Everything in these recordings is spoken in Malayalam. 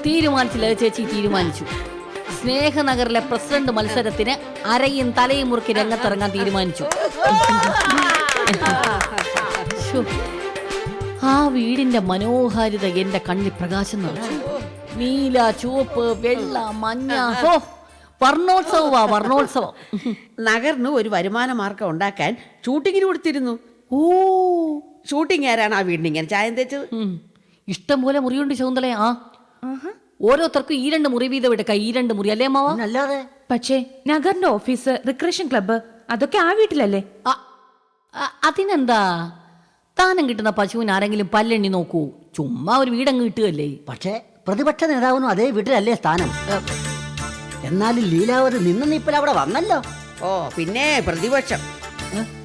തീരുമാനിച്ചില്ല ചേച്ചി, തീരുമാനിച്ചു. സ്നേഹനഗറിലെ പ്രസിഡന്റ് മത്സരത്തിന് അരയും തലയും മുറുക്കി രംഗത്തിറങ്ങാൻ തീരുമാനിച്ചു. ആ വീടിന്റെ മനോഹാരിത എന്റെ കണ്ണിൽ പ്രകാശം നിറച്ചു. നീല, ചുവപ്പ്, വെള്ള, മഞ്ഞ, വർണ്ണോത്സവമാ വർണ്ണോത്സവം. നഗറിന് ഒരു വരുമാന മാർഗം ഉണ്ടാക്കാൻ ഷൂട്ടിങ്ങിന് കൊടുത്തിരുന്നു. ഓ, ഷൂട്ടിംഗ് ആരാണ് ആ വീടിന് ഇങ്ങനെ ചായം തേച്ചത്? ഇഷ്ടം പോലെ മുറിയുണ്ട് ശകുന്തളെ. ആ, ഓരോരുത്തർക്കും 2 മുറി വീതം എടുക്കാം. 2 മുറി അല്ലേ മാവ? അല്ലാതെ. പക്ഷേ നഗറിന്റെ ഓഫീസ്, റിക്രേഷൻ ക്ലബ്ബ് അതൊക്കെ ആ വീട്ടിലല്ലേ? അതിനെന്താ, താനം കിട്ടുന്ന പശുവിന് ആരെങ്കിലും പല്ലെണ്ണി നോക്കൂ? ചുമ്മാ ഒരു വീടങ്ങ് കിട്ടുകയല്ലേ. പക്ഷേ പ്രതിപക്ഷ നേതാവിനും അതേ വീട്ടിലല്ലേ സ്ഥാനം. എന്നാലും ലീലാവതി നിന്നിപ്പോൾ അവിടെ വന്നല്ലോ. ഓ പിന്നെ പ്രതിപക്ഷം,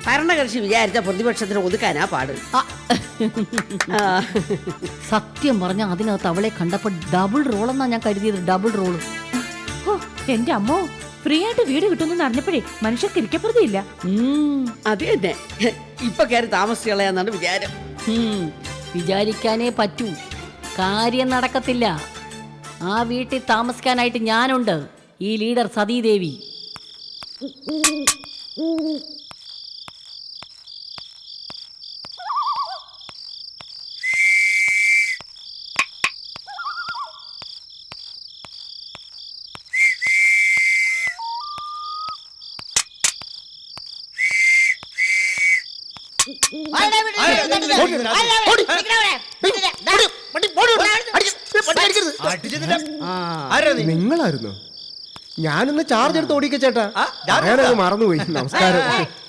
ഭരണകക്ഷി വിചാരിച്ച പ്രതിപക്ഷത്തിന് ഒതുക്കാനാ പാട്. സത്യം പറഞ്ഞ അതിനകത്ത് അവളെ കണ്ടപ്പോ ഡബിൾ റോൾ എന്നാ ഞാൻ കരുതിയത്. Double role. എന്റെ അമ്മോ, ഫ്രീ ആയിട്ട് വീട് കിട്ടുമെന്ന് അറിഞ്ഞപ്പോഴേ മനുഷ്യർക്ക് ഇരിക്കപ്പെടുത്തിയില്ല. അത് തന്നെ, ഇപ്പൊ കയറി താമസിച്ചുകളയാന്നാണ് വിചാരം. വിചാരിക്കാനേ പറ്റൂ, കാര്യം നടക്കത്തില്ല. ആ വീട്ടിൽ താമസിക്കാനായിട്ട് ഞാനുണ്ട്, ഈ ലീഡർ സതീദേവി. നിങ്ങളായിരുന്നു? ഞാനിന്ന് ചാർജ് എടുത്ത് ഓടിക്ക ചേട്ടാ, ഞാനത് മറന്നുപോയി. നമസ്കാരം.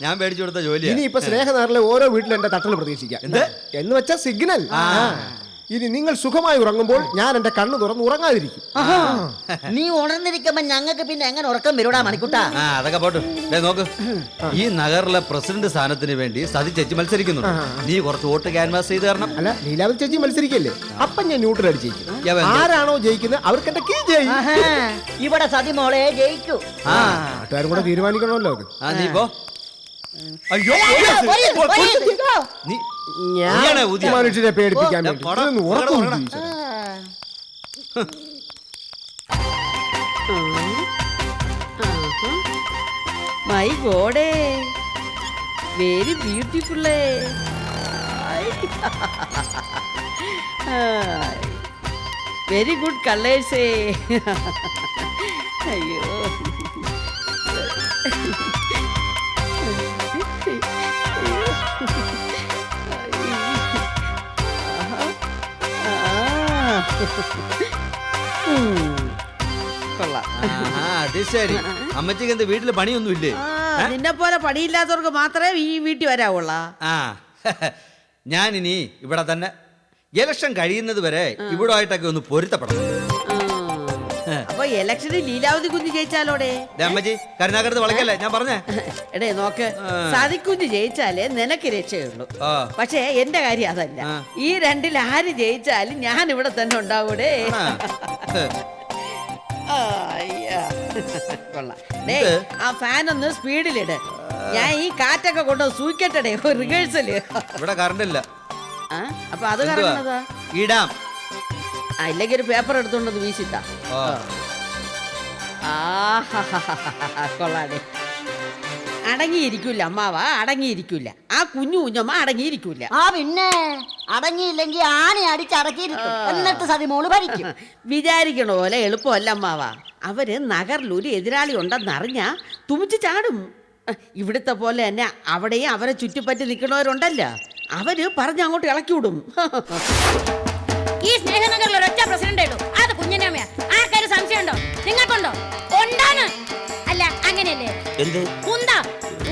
ഞാൻ പേടിച്ചു കൊടുത്ത ജോലി. ഇനി ഇപ്പൊ സ്നേഹനാറിലെ ഓരോ വീട്ടിലും എന്റെ തട്ടൽ പ്രതീക്ഷിക്കാം. എന്ന് വെച്ചാ സിഗ്നൽ. ഇനി നിങ്ങൾ സുഖമായി ഉറങ്ങുമ്പോൾ ഞാൻ എന്റെ കണ്ണ് തുറന്ന് ഉറങ്ങാതിരിക്കും. നീ ഉണർന്നിരിക്കുമ്പോ ഞങ്ങൾക്ക് പിന്നെ എങ്ങനെ ഉറക്കം വരൂടാ മണിക്കുട്ടാ? അതൊക്കെ പോട്ടു. നോക്ക്, ഈ നഗറിലെ പ്രസിഡന്റ് സ്ഥാനത്തിന് വേണ്ടി സതി ചേച്ചി മത്സരിക്കുന്നു. നീ കുറച്ച് വോട്ട് ക്യാൻവാസ് ചെയ്ത് തരണം. അല്ല, ലീലാവതി ചേച്ചി മത്സരിക്കല്ലേ, അപ്പൊ ഞാൻ ന്യൂട്രൽ അടിച്ചേക്കും. ആരാണോ ജയിക്കുന്നത് അവർക്ക് എന്റെ കീ ചെയ്യും. ഇവിടെ സതി മോളെ ജയിക്കൂ. നാട്ടുകാരും കൂടെ തീരുമാനിക്കണമല്ലോ. നീ പോ. അയ്യോ, മനുഷ്യരെ പേടിപ്പിക്കാൻ വേണ്ടി മൈ ഗോഡേ, വെരി ബ്യൂട്ടിഫുള്ളേ. വെരി ഗുഡ് കളേഴ്സേ. അയ്യോ, അത് ശരി. അമ്മച്ചിക്ക് എന്ത് വീട്ടില് പണിയൊന്നും ഇല്ലേ? നിന്നെ പോലെ പണിയില്ലാത്തവർക്ക് മാത്രമേ ഈ വീട്ടിൽ വരാവുള്ള. ഞാനിനി ഇവിടെ തന്നെ ഇലക്ഷൻ കഴിയുന്നത് വരെ ഇവിടെ ആയിട്ടൊക്കെ ഒന്ന് പൊരുത്തപ്പെടണം. അപ്പൊ ഇലക്ഷനിൽ ലീലാവതി കുഞ്ഞ് ജയിച്ചാലോടെ? അമ്മച്ചി കരുനാകരത്ത് വളക്കല്ലേ, ഞാൻ പറഞ്ഞേ. എടേ നോക്ക്, സതിക്കുഞ്ഞ് ജയിച്ചാലേ നിനക്ക് രക്ഷയുള്ളൂ. പക്ഷേ എന്റെ കാര്യം അതല്ല. ഈ 2ൽ ആര് ജയിച്ചാലും ഞാൻ ഇവിടെ തന്നെ ഉണ്ടാവൂടേ. ആ ഫാൻ ഒന്ന് സ്പീഡിലിട്. ഞാൻ ഈ കാറ്റൊക്കെ കൊണ്ട് സൂക്കട്ടെ റിഹേഴ്സല്. ഇവിടെ കറണ്ട് ഇല്ല. അപ്പൊ അത് കറങ്ങുന്നതാ. ഇടാം. ഇല്ലെങ്കിൽ ഒരു പേപ്പർ എടുത്തോണ്ടത് വീശിത്താ. കൊള്ളാടേ. അടങ്ങിയിരിക്കൂല അമ്മാവ, അടങ്ങിയിരിക്കൂല. ആ കുഞ്ഞമ്മ അടങ്ങിയിരിക്കൂല. പിന്നെ അടങ്ങിയില്ലെങ്കിൽ ആണി അടിച്ചടക്കിയിരിക്കും. എന്നിട്ട് സതിമോള് ഭരിക്കും. വിചാരിക്കണ പോലെ എളുപ്പമല്ല അമ്മാവ. അവര് നഗറിലൊരു എതിരാളി ഉണ്ടെന്നറിഞ്ഞാ തുമിച്ച് ചാടും. ഇവിടുത്തെ പോലെ തന്നെ അവിടെയും അവരെ ചുറ്റിപ്പറ്റി നിൽക്കണവരുണ്ടല്ലോ, അവര് പറഞ്ഞങ്ങോട്ട് ഇളക്കി വിടും. ഈ സ്നേഹനഗറിൽ ഒരൊറ്റ പ്രസിഡന്റ് ഉള്ളൂ, അത് കുഞ്ഞിനമ്മയാ. ആർക്കാരും സംശയമുണ്ടോ? നിങ്ങൾക്കുണ്ടോ? ഉണ്ടാണ്. അല്ല അങ്ങനെയല്ലേ?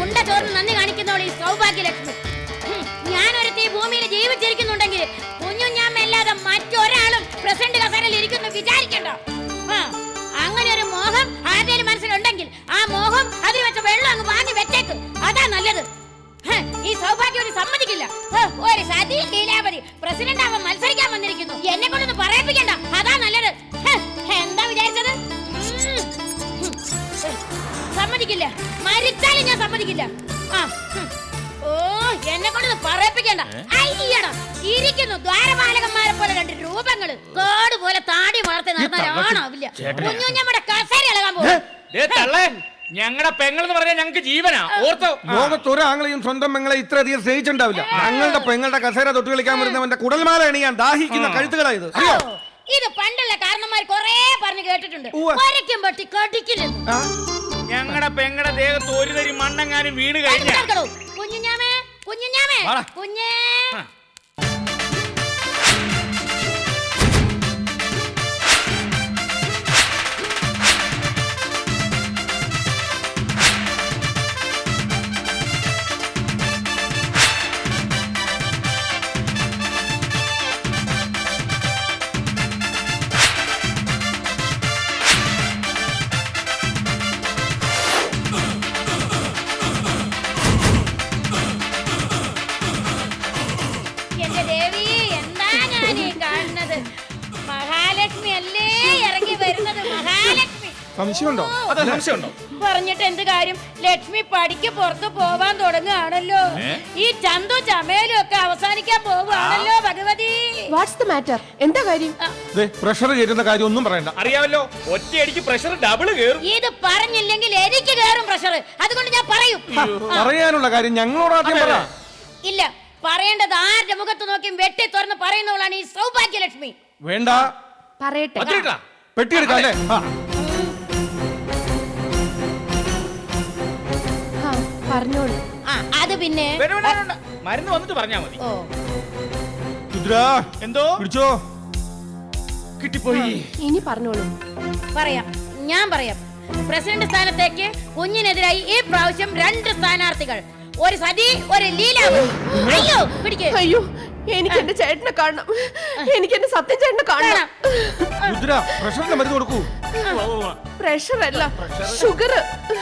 ഉണ്ട ചോറിന് നന്ദി കാണിക്കുന്നവളെ ഈ സൗഭാഗ്യലക്ഷ്മി. ഞാനൊരുത്തി ഭൂമിയിൽ ജീവിച്ചിരിക്കുന്നുണ്ടെങ്കിൽ കുഞ്ഞുഞ്ഞാമ്മല്ലാതെ മറ്റൊരാളും പ്രസിഡന്റ് കസേരയിൽ ഇരിക്കുന്നു വിചാരിക്കണ്ടോ? അങ്ങനെ ഒരു മോഹം ആരുടെയും മനസ്സിലുണ്ടെങ്കിൽ ആ മോഹം അതിൽ വെച്ച വെള്ളം അങ്ങ് വാങ്ങി വെച്ചേക്ക്. അതാ നല്ലത്. ഈ സൗഭാഗ്യം ഒരു സമ്മതിക്കില്ല. ഒരു സതി ലീലാവതി പ്രസിഡന്റ് ആവാൻ മത്സരിക്കാൻ വന്നിരിക്കുന്നു. എന്നെ കൊണ്ടൊന്ന് പറയിപ്പിക്കണ്ട, അതാ നല്ലത്. എന്താ വിചാരിച്ചത്? സമ്മതിക്കില്ല, മരിച്ചാലും ഞാൻ സമ്മതിക്കില്ല. ഓ, എന്നെ കൊണ്ടൊന്ന് പറയിപ്പിക്കണ്ട. അയ്യടാ, ഇരിക്കുന്നു ദ്വാരപാലകന്മാരെ പോലെ രണ്ട് രൂപങ്ങള് കാട് പോലെ താടി വളർത്തി നടന്നാലാണാവില്ല. കുഞ്ഞു നമ്മുടെ കസേര ഇളകാൻ പോകും. ഞങ്ങളുടെ പെങ്ങളെന്ന് പറഞ്ഞാൽ ഞങ്ങൾക്ക് ജീവനാ ഓർത്തോ. ലോകത്തൊരാങ്ങളെയും സ്വന്തം പെങ്ങളെ ഇത്രയധികം സ്നേഹിച്ചിട്ടുണ്ടാവില്ല. ഞങ്ങളുടെ പെങ്ങളുടെ കസേര തൊട്ട് കളിക്കാൻ വരുന്നവന്റെ കുടൽമാല അണിയാൻ ദാഹിക്കുന്ന കഴുത്തുകളായത്. ഇത് പണ്ടുള്ള കാരണന്മാർ കൊറേ പറഞ്ഞു കേട്ടിട്ടുണ്ട്. ഒരയ്ക്കും പറ്റി കടിക്കില്ലെന്ന്. ഞങ്ങളുടെ പെങ്ങളുടെ ദേഹത്ത് ഒരു തരി മണ്ണെങ്ങാനും വീണ് കഴിഞ്ഞാ കുഞ്ഞുഞ്ഞാമേ കുഞ്ഞുഞ്ഞാമേ കുഞ്ഞേ. എന്റെ ദേവി, എന്താ ഞാനീ കാണുന്നത്? മഹാലക്ഷ്മി അല്ലേ ഇറങ്ങി വരുന്നത്? മഹാലക്ഷ്മി. സംശയമുണ്ടോ? അതെ, സംശയമുണ്ടോ? പറഞ്ഞിട്ട് എന്ത് കാര്യം? ലക്ഷ്മി പടിക്ക് പുറത്ത് പോവാൻ തുടങ്ങുകയാണല്ലോ. ഈ ചന്തു ചമേലും ഒക്കെ അവസാനിക്കാൻ പോവുകയാണല്ലോ ഭഗവതി. What's the matter? എന്താ കാര്യം? പ്രഷർ കയറ്റുന്ന കാര്യം ഒന്നും പറയണ്ട. അറിയാമല്ലോ, ഒറ്റയടിക്ക് പ്രഷർ ഡബിൾ കയറും. ഇത് പറഞ്ഞില്ലെങ്കിൽ എനിക്ക് കയറും പ്രഷർ. അതുകൊണ്ട് ഞാൻ പറയും. പറയാനുള്ള കാര്യം ഞങ്ങളോട് ആദ്യം പറ. ഇല്ല, പറയേണ്ടത് ആരുടെ മുഖത്ത് നോക്കി വെട്ടി തുറന്ന് പറയുന്നവളാണ് ഈ സൗഭാഗ്യലക്ഷ്മി. വേണ്ട, പറയട്ടെ. പെട്ടിയെടുക്കാം അല്ലേ? പറഞ്ഞോളൂ. അത് പിന്നെ മരുന്ന് വന്നിട്ട് പറഞ്ഞാ മതി. ഓ, രുദ്രാ, എന്തോ പിടിച്ചോ. കിട്ടിപ്പോയി. ഇനി പറഞ്ഞോളൂ. പറയാം, ഞാൻ പറയാം. പ്രസിഡന്റ് സ്ഥാനത്തേക്ക് കുഞ്ഞിനെതിരായി ഈ പ്രാവശ്യം 2 സ്ഥാനാർത്ഥികൾ. ഒരു സതി, ഒരു ലീലാവ്. അയ്യോ പിടിക്ക്. അയ്യോ, എനിക്ക് എന്റെ ചേട്ടനെ കാണണം. എനിക്ക് എന്റെ സത്യം ചേട്ടനെ കാണണം. രുദ്ര, പ്രഷറിന്റെ മരുന്ന് കൊടുക്കൂ. പ്രഷർ അല്ല, ഷുഗർ.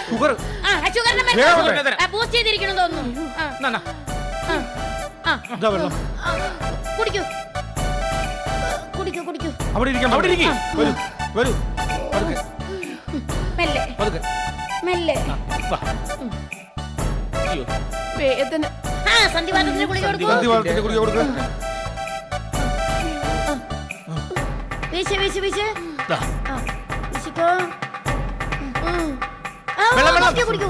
ഷുഗർ ഷുഗറിന്റെ മരുന്ന് ബൂസ്റ്റ് ചെയ്തിരിക്കണം തോന്നുന്നു. ഇതാ വെള്ളം. കുടിക്കൂ കുടിക്കൂ കുടിക്കൂ. അവിടെ ഇരിക്കാം, അവിടെ ഇരിക്കും. വരൂ, വരൂ. പതുക്കെ, മെല്ലെ പതുക്കെ. മെല്ലെ. വേദന. സന്ധിവാതത്തിന്റെ ഗുളിക കൊടുക്കൂ. സന്ധിവാതത്തിന്റെ ഗുളിക കൊടുക്ക്. വീശ് വീശ് വീശ്. വീശിക്കോ. കുടിക്കൂ കുടിക്കൂ.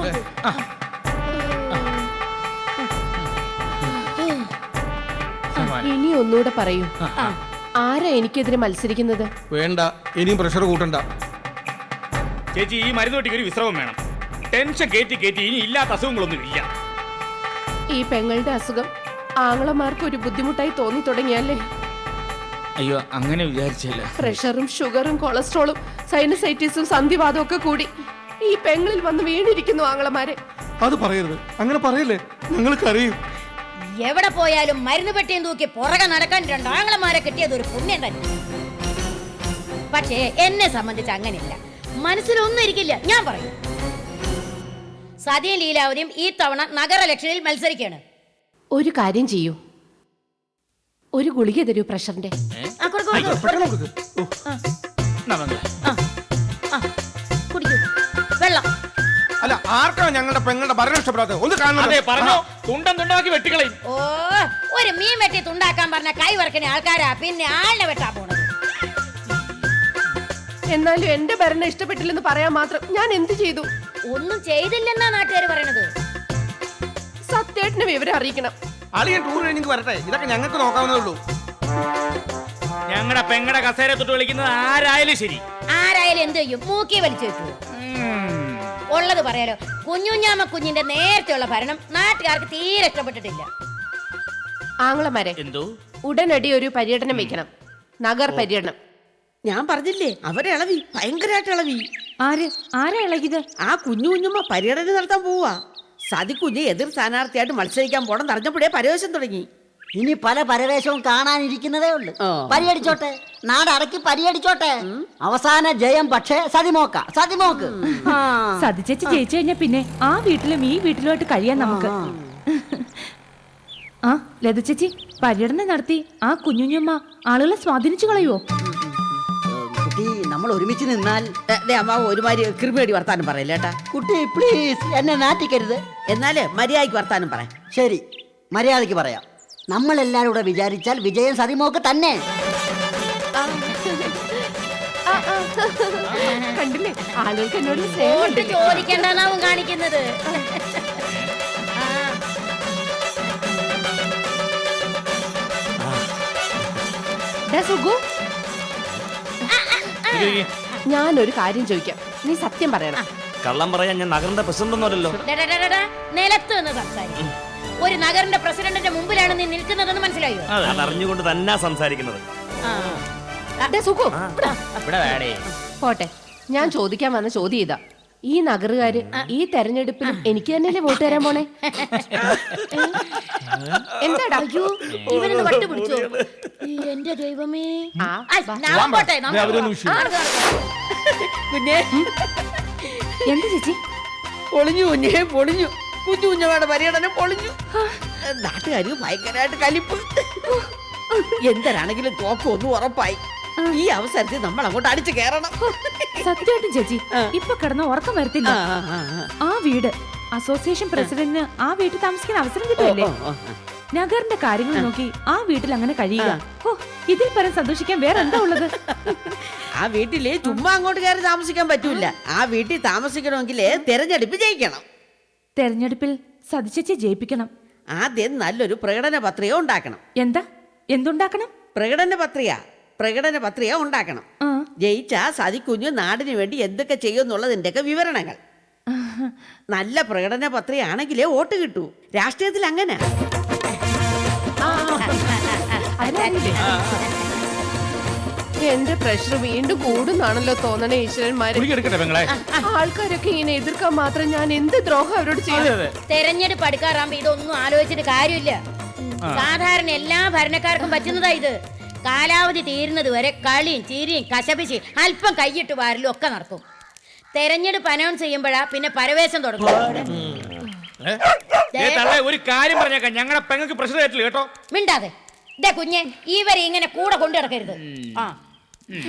ഇനി ഒന്നുകൂടെ പറയൂ. ആരാ എനിക്കെതിരെ മത്സരിക്കുന്നത്? വേണ്ട, ഇനിയും പ്രഷർ കൂട്ടണ്ട. ചേച്ചി, ഈ മരുന്ന് വെട്ടിക്ക് ഒരു വിശ്രമം വേണം. ടെൻഷൻ കയറ്റി കയറ്റി ഇനി ഇല്ലാത്ത അസുഖങ്ങളൊന്നും ഇല്ല. ഈ പെങ്ങളുടെ അസുഖം ആങ്ങളമാർക്ക് ഒരു ബുദ്ധിമുട്ടായി തോന്നി തുടങ്ങിയല്ലേ? അയ്യോ, അങ്ങനെ വിചാരിച്ചല്ല. പ്രഷറും ഷുഗറും കൊളസ്ട്രോളും സൈനസൈറ്റിസും സന്ധിവാദവും ഒക്കെ കൂടി ഈ പെങ്ങളിൽ വന്ന് വീണിരിക്കുന്നു ആങ്ങളമാരെ. അത് പറയരുത്, അങ്ങനെ പറയല്ലേ, ഞങ്ങൾക്ക് അറിയും. എവിടെ പോയാലും മരുന്ന് പെട്ടിയും തൂക്കി പുറകെ നടക്കാൻ 2 ആങ്ങളമാരെ കിട്ടിയത് ഒരു പുണ്യം തന്നെ. പക്ഷേ എന്നെ സംബന്ധിച്ച് അങ്ങനെയില്ല. മനസ്സിലൊന്നും ഇരിക്കില്ല. ഞാൻ പറയും, സതിയും ലീലാവതിയും ഈ തവണ നഗര ഇലക്ഷനിൽ മത്സരിക്കാണ്. ഒരു കാര്യം ചെയ്യൂ, ഒരു ഗുളിക തരൂ പ്രഷറിന്റെ. കുടിക്കൂ. വെള്ളം. അല്ല, ആർക്കാണ് ഞങ്ങളുടെ പെങ്ങളുടെ ഭരണം ഇഷ്ടപ്പെടാത്തത്? ഒന്ന് അതെ, പറഞ്ഞോ. കാണണം. തുണ്ടം തുണ്ടാക്കി വെട്ടിക്കളയും. ഓ, ഒരു മീൻ വെട്ടി തുണ്ടാക്കാൻ പറഞ്ഞ കൈ വറക്കുന്ന ആൾക്കാരാ പിന്നെ ആളിനെ വെട്ടാൻ പോണത്. എന്നാലും എന്റെ ഭരണം ഇഷ്ടപ്പെട്ടില്ലെന്ന് പറയാൻ മാത്രം ഞാൻ എന്ത് ചെയ്തു? ഒന്നും ചെയ്തില്ലെന്നാ നാട്ടുകാർ പറയണത്. സത്യേട്ടനെ വിവരം അറിയിക്കണം. അളിയൻ ടൂർ കഴിഞ്ഞിട്ട് വരട്ടെ, ഇതൊക്കെ ഞങ്ങൾക്ക് നോക്കാവുന്നതേ ഉള്ളൂ. ഞങ്ങളുടെ പെങ്ങടെ കസേര തൊട്ട് വിളിക്കുന്നത് ആരായാലും ശരി. ആരായാലും എന്ത് ചെയ്യും? മൂക്കി വലിച്ചു വെച്ചു. ഉള്ളത് പറയാലോ, കുഞ്ഞുഞ്ഞാമ കുഞ്ഞിന്റെ നേരത്തെയുള്ള ഭരണം നാട്ടുകാർക്ക് തീരെ ഇഷ്ടപ്പെട്ടിട്ടില്ല. ആങ്ങളമാരെ, എന്തോ ഉടനടി ഒരു പര്യടനം വെക്കണം. നഗർ പര്യടനം. ഞാൻ പറഞ്ഞില്ലേ, അവരെ ഇളവി, ഭയങ്കരമായിട്ട് ഇളവി. ആരാ ഇളകിയത്? ആ കുഞ്ഞുമ്മ പര്യടനം നടത്താൻ പോവാ. സതിക്കുഞ്ഞ് എതിർ സ്ഥാനാർത്ഥിയായിട്ട് മത്സരിക്കാൻ പോണം അറിഞ്ഞപ്പോഴേ പരവേശം തുടങ്ങി. ഇനി പല പരവേശവും കാണാനിരിക്കുന്നതേ ഉള്ളു. ഓ. പരിയടിച്ചോട്ടെ, നാടടക്കി പരിയടിച്ചോട്ടെ. അവസാന ജയം പക്ഷേ സതിമോക്ക്. സതിച്ചേച്ചി ജയിച്ചു കഴിഞ്ഞാ പിന്നെ ആ വീട്ടിലും ഈ വീട്ടിലുമായിട്ട് കഴിയാൻ നമുക്ക്. ആ ലത ചേച്ചി, പര്യടനം നടത്തി ആ കുഞ്ഞുഞ്ഞമ്മ ആളുകളെ സ്വാധീനിച്ചു കളയുവോ? കുട്ടി, നമ്മൾ ഒരുമിച്ച് നിന്നാൽ. അമ്മ ഒരുമാതിരി കൃമിയടി വർത്താനം പറയില്ല കേട്ടാ. കുട്ടി പ്ലീസ് എന്നെ നാറ്റിക്കരുത്. എന്നാല് മര്യാദയ്ക്ക് വർത്താനം പറയാം. ശരി, മര്യാദയ്ക്ക് പറയാം. നമ്മളെല്ലാരും കൂടെ വിചാരിച്ചാൽ വിജയം സതിമോക്ക് തന്നെ. കണ്ടില്ലേ ആളുകൾക്ക് എന്നോട് വോട്ട് ചോദിക്കണ്ടെന്നാവും കാണിക്കുന്നത്. സുഖു, ഞാനൊരു കാര്യം ചോദിക്കാം, നീ സത്യം പറയണം. കള്ളം പറയാൻ ഞാൻ നഗറിന്റെ പ്രസിഡന്റ് ഒന്നുമല്ലല്ലോ. നിലത്ത് നിന്ന് സംസാരിക്കും. ഒരു നഗറിന്റെ പ്രസിഡന്റിന്റെ മുമ്പിലാണ് നീ നിൽക്കുന്നതെന്ന് മനസ്സിലായോ? അതറിഞ്ഞുകൊണ്ട് തന്നെ സംസാരിക്കുന്നത്. സുഖു ഇവിടെ വേടേ. പോട്ടെ, ഞാൻ ചോദിക്കാൻ വന്ന ചോദ്യം ഇതാ. ഈ നഗറുകാര് ഈ തെരഞ്ഞെടുപ്പിൽ എനിക്ക് തന്നെയല്ലേ വോട്ട് തരാൻ പോണേ? എന്താടാ? ഇവനൊന്ന് വട്ട് പിടിച്ചോ? എന്റെ ദൈവമേ. കുഞ്ഞേ എന്ത് ചേച്ചി? പൊളിഞ്ഞു കുഞ്ഞേ, പൊളിഞ്ഞു. കുഞ്ഞു കുഞ്ഞുമാരുടെ പര്യടനം പൊളിഞ്ഞു. നാട്ടുകാര് ഭയങ്കരമായിട്ട് കലിപ്പ്. എന്തരാണെങ്കിലും തോക്കൊന്നും ഉറപ്പായി. ഈ അവസരത്തിൽ നമ്മൾ അങ്ങോട്ട് അടിച്ചു കയറണം. സത്യമായിട്ടും ചേച്ചി, ഇപ്പൊ കിടന്ന ഉറക്കം വരത്തില്ല. ആ വീട് അസോസിയേഷൻ പ്രസിഡന്റിന് ആ വീട്ടിൽ താമസിക്കാൻ അവസരം കിട്ടുമല്ലേ? നഗറിന്റെ കാര്യങ്ങൾ നോക്കി ആ വീട്ടിൽ അങ്ങനെ കഴിയുക. ഓ, ഇതിൽ പരം സന്തോഷിക്കാൻ വേറെ എന്താ ഉള്ളത്? ആ വീട്ടില് ചുമ്മാ അങ്ങോട്ട് കയറി താമസിക്കാൻ പറ്റൂല. ആ വീട്ടിൽ താമസിക്കണമെങ്കിൽ തെരഞ്ഞെടുപ്പ് ജയിക്കണം. തെരഞ്ഞെടുപ്പിൽ സതിച്ചേച്ചി ജയിപ്പിക്കണം. ആദ്യം നല്ലൊരു പ്രകടന പത്രിക ഉണ്ടാക്കണം. എന്തുണ്ടാക്കണം? പ്രകടന പത്രിക ഉണ്ടാക്കണം. ജയിച്ച സതിക്കുഞ്ഞു നാടിന് വേണ്ടി എന്തൊക്കെ ചെയ്യുമെന്നുള്ളതിന്റെ ഒക്കെ വിവരണങ്ങൾ. നല്ല പ്രകടന പത്രിക ആണെങ്കിലേ വോട്ട് കിട്ടൂ. രാഷ്ട്രീയത്തിൽ അങ്ങനെ. എന്റെ പ്രഷർ വീണ്ടും കൂടുന്നാണല്ലോ തോന്നണേ ഈശ്വരന്മാര്. എടുക്കട്ടെ പെങ്ങളെ. ആൾക്കാരൊക്കെ ഇങ്ങനെ എതിർക്കാൻ മാത്രം ഞാൻ എന്ത് ദ്രോഹം അവരോട് ചെയ്തത്? തെരഞ്ഞെടുപ്പ് അടുക്കാറാകുമ്പോ ഇതൊന്നും ആലോചിച്ചിട്ട് കാര്യമില്ല. സാധാരണ എല്ലാ ഭരണക്കാർക്കും പറ്റുന്നതാ ഇത്. കാലാവധി തീരുന്നത് വരെ കളിയും ചീരിയും കശപിശി അല്പം കൈയിട്ട് വാരലും ഒക്കെ നടത്തും. തെരഞ്ഞെടുപ്പ് അനൗൺസ് ചെയ്യുമ്പോഴാ പിന്നെ പരവേശം തുടങ്ങും. ഒരു കാര്യം പറഞ്ഞേക്കാം, ഞങ്ങളുടെ പെങ്ങൾക്ക് പ്രഷർ ആയിട്ടില്ല കേട്ടോ. മിണ്ടാതെ കുഞ്ഞെ, ഇവരെ ഇങ്ങനെ കൂടെ കൊണ്ടു നടക്കരുത്.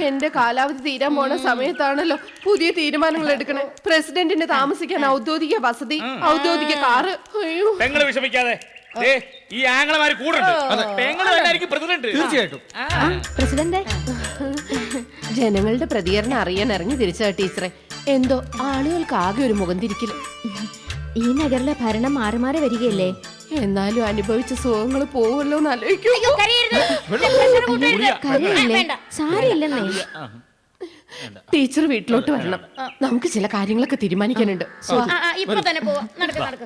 എന്റെ കാലാവധി തീരാൻ പോണ സമയത്താണല്ലോ പുതിയ തീരുമാനങ്ങൾ എടുക്കണേ. പ്രസിഡന്റിന് താമസിക്കാൻ ഔദ്യോഗിക വസതി, ഔദ്യോഗിക കാറ്. അയ്യോ, പെങ്ങള് വിഷമിക്കാതെ. ഈ ആംഗളമാര് കൂടുതലുണ്ട്. പ്രസിഡന്റ് തീർച്ചയായിട്ടും. പ്രസിഡന്റ്, ജനങ്ങളുടെ പ്രതികരണം അറിയാൻ ഇറങ്ങി തിരിച്ച ടീച്ചറെ. എന്തോ ആളുകൾക്ക് ആകെ ഒരു മുഖം തിരിക്കല്. ഈ നഗറിലെ ഭരണം മാറി മാറി വരികയല്ലേ? എന്നാലും അനുഭവിച്ച സുഖങ്ങൾ പോവല്ലോ എന്ന് ആലോചിക്കൂ. സാരില്ലെന്നേ. ടീച്ചർ വീട്ടിലോട്ട് വരണം. നമുക്ക് ചില കാര്യങ്ങളൊക്കെ തീരുമാനിക്കാനുണ്ട്. ഇപ്പൊ തന്നെ പോവാം. നടക്ക്.